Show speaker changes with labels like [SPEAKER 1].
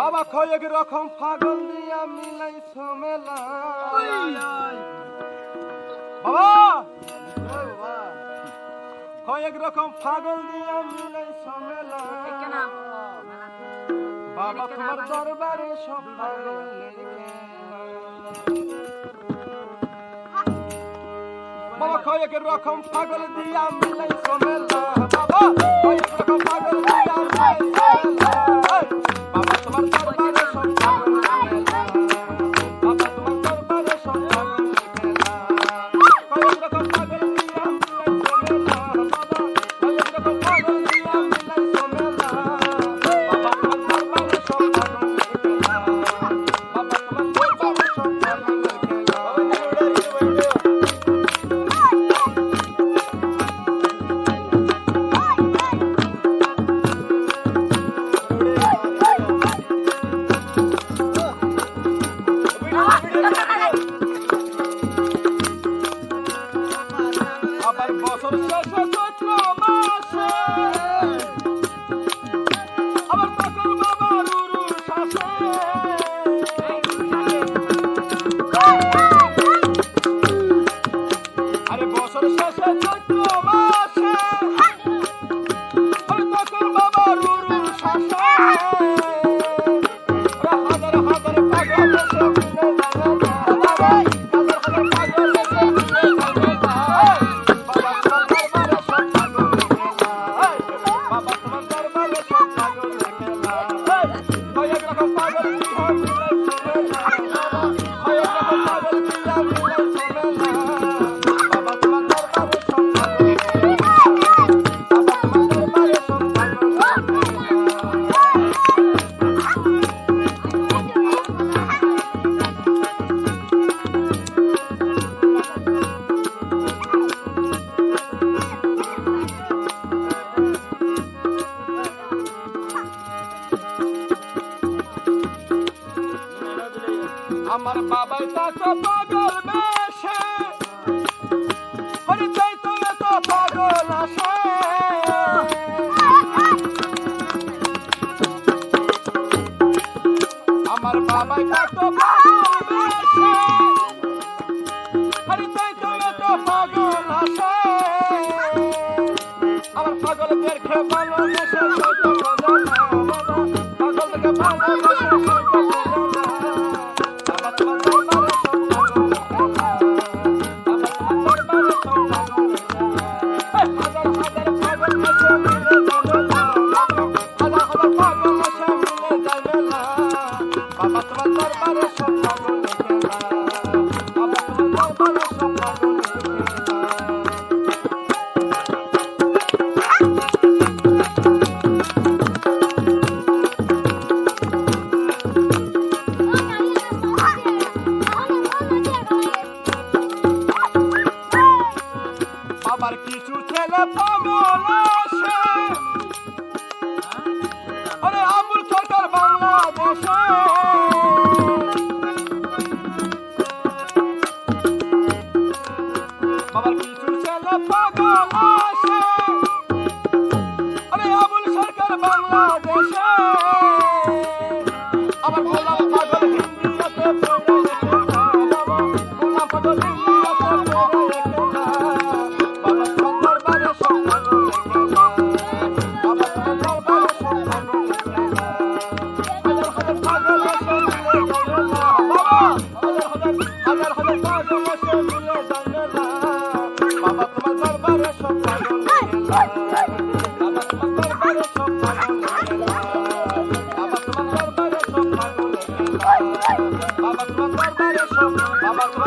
[SPEAKER 1] বাবা কয়েক রকম পাগল দিয়া মিলাইছো মেলা বাবা কয়েক রকম পাগল দিয়া মিলাইছো মেলা বাবা তোমার দরবারে সব পাগলের বাবা কয়েক রকম পাগল দিয়া মিলাইছো মেলা বাবা কয়েক রকম পাগল দিয়া মিলাইছো মেলা বাবা তোমার দরবারে সব পাগলের মেলা বাবা তোমার দরবারে সব পাগলের মেলা কয়েক রকম পাগল দিয়া মিলাইছো মেলা বাবা কয়েক রকম পাগল দিয়া মিলাইছো মেলা বাবা তোমার দরবারে সব পাগলের মেলা বাবা তোমার দরবারে সব পাগলের আবার বছর শেষে চৈত্র মাসে আবার তখন বাবার উরুষ আসে আরে বছর শেষে চৈত্র মাসে আরে তখন বাবার উরুষ আসে হাজার হাজার পাগল এসে মিলে আমার বাবাই তাকে পাগল বেশে হরি তাই তো এত পাগল আসে আমার বাবাই তাকে পাগল বেশে হরি তাই তো এত পাগল আসে আমার পাগলদেরকে ভালোবেসে সইতে পারে না বাবা পাগলদেরকে ভালোবেসে সইতে পারে না আবার কিছু ছেলে পাগল আসে আরে আবুল সরকার বাংলাদেশে আবার কিছু ছেলে পাগল আসে আরে আবুল সরকার বাংলাদেশে আবার গোলাম পাগল হিন্দিতে পড়ে রেখে বাবা গোলাম পাগল হিন্দিতে পড়ে রেখে বাবা তোমার দরবারে সব